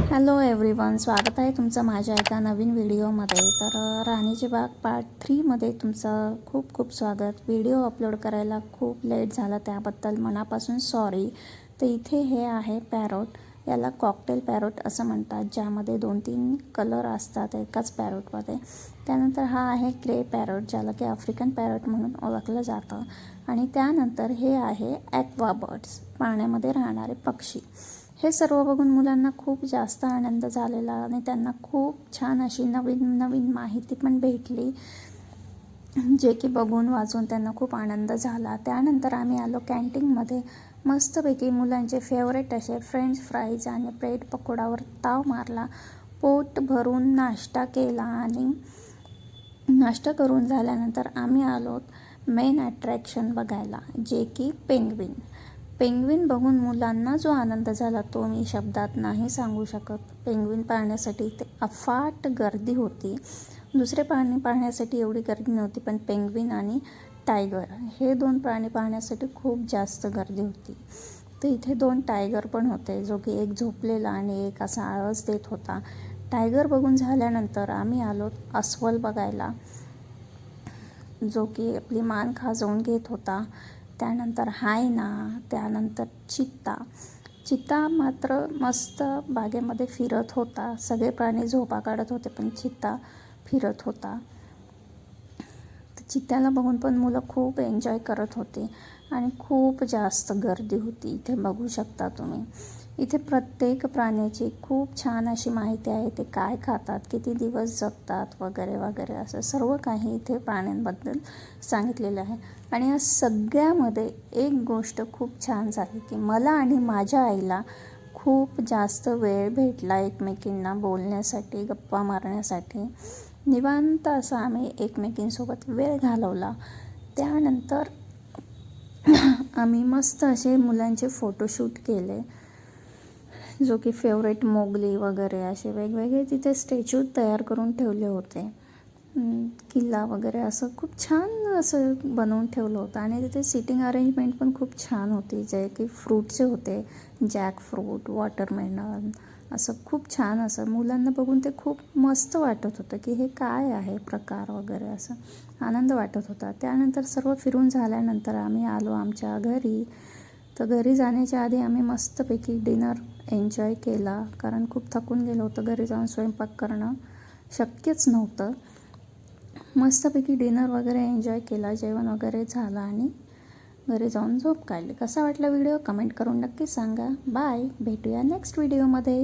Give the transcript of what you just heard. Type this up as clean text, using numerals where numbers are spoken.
Hello everyone, स्वागत आहे तुमचं माझ्या एका नवीन व्हिडिओमध्ये. तर राणीची बाग पार्ट 3मध्ये तुमचं खूप खूप स्वागत. व्हिडिओ अपलोड करायला खूप लेट झाला, त्याबद्दल मनापासून सॉरी. तर इथे हे आहे पॅरोट. याला कॉकटेल पॅरोट असं म्हणतात, ज्यामध्ये 2-3 कलर असतात एकाच पॅरोटमध्ये. त्यानंतर हा आहे ग्रे पॅरोट, ज्याला की आफ्रिकन पॅरोट म्हणून ओळखलं जातं. आणि त्यानंतर हे आहे ॲक्वा बर्ड्स, पाण्यामध्ये राहणारे पक्षी. हे सर्व बघून मुलांना खूप जास्त आनंद झालेला आणि त्यांना खूप छान अशी नवीन नवीन माहिती पण भेटली, जे की बघून वाचून त्यांना खूप आनंद झाला. त्यानंतर आम्ही आलो कॅन्टीनमध्ये. मस्तपैकी मुलांचे फेवरेट असे फ्रेंच फ्राईज आणि ब्रेड पकोडावर ताव मारला, पोट भरून नाश्ता केला. आणि नाश्ता करून झाल्यानंतर आम्ही आलो मेन अट्रॅक्शन बघायला, जे की पेंग्विन. पेंग्विन बघून मुलांना जो आनंद झाला तो मी शब्दात नाही सांगू शकत. पेंग्विन पाहण्यासाठी इथे अफाट गर्दी होती. दुसरे प्राणी पाहण्यासाठी एवढी गर्दी नव्हती, पण पेंग्विन आणि टायगर हे 2 प्राणी पाहण्यासाठी खूप जास्त गर्दी होती. तर इथे 2 टायगर पण होते, जो की एक झोपलेला आणि एक असा आळस देत होता. टायगर बघून झाल्यानंतर आम्ही आलो अस्वल बघायला, जो की आपली मान खाजवून घेत होता. त्यानंतर हायना, त्यानंतर चित्ता मात्र मस्त बागेमध्ये फिरत होता. सगळे प्राणी झोपा काढत होते, पण चित्ता फिरत होता. तर चित्त्याला बघून पण मुलं खूप एन्जॉय करत होते आणि खूप जास्त गर्दी होती. इथे बघू शकता तुम्ही. इथे प्रत्येक प्राण्याची खूप छान अशी माहिती आहे. ते काय खातात, किती दिवस जगतात वगैरे वगैरे, असं सर्व काही इथे प्राण्यांबद्दल सांगितलेलं आहे. आणि या सगळ्यामध्ये एक गोष्ट खूप छान झाली, की मला आणि माझ्या आईला खूप जास्त वेळ भेटला एकमेकींना बोलण्यासाठी, गप्पा मारण्यासाठी. निवांत असं आम्ही एकमेकींसोबत वेळ घालवला. त्यानंतर आम्ही मस्त असे मुलांचे फोटोशूट केले, जो की फेवरेट मोगली वगैरे असे वेगवेगळे तिथे स्टॅच्यू तयार करून ठेवले होते. किल्ला वगैरे असं खूप छान असं बनवून ठेवलं होतं. आणि तिथे सिटिंग अरेंजमेंट पण खूप छान होती, जे की फ्रूटचे होते, जॅकफ्रूट, वॉटरमेलन, असं खूप छान. असं मुलांना बघून ते खूप मस्त वाटत होतं, की हे काय आहे प्रकार वगैरे, असं आनंद वाटत होता. त्यानंतर सर्व फिरून झाल्यानंतर आम्ही आलो आमच्या घरी. तर घरी जाण्याच्या आधी आम्ही मस्तपैकी डिनर एन्जॉय केला, कारण खूप थकून गेलो होतं. घरी जाऊन स्वयंपाक करणं शक्यच नव्हतं. मस्तपैकी डिनर वगैरे एन्जॉय केला, जेवण वगैरे झालं आणि घरी जाऊन झोप काढली. कसा वाटला व्हिडिओ कमेंट करून नक्की सांगा. बाय, भेटूया नेक्स्ट व्हिडिओमध्ये.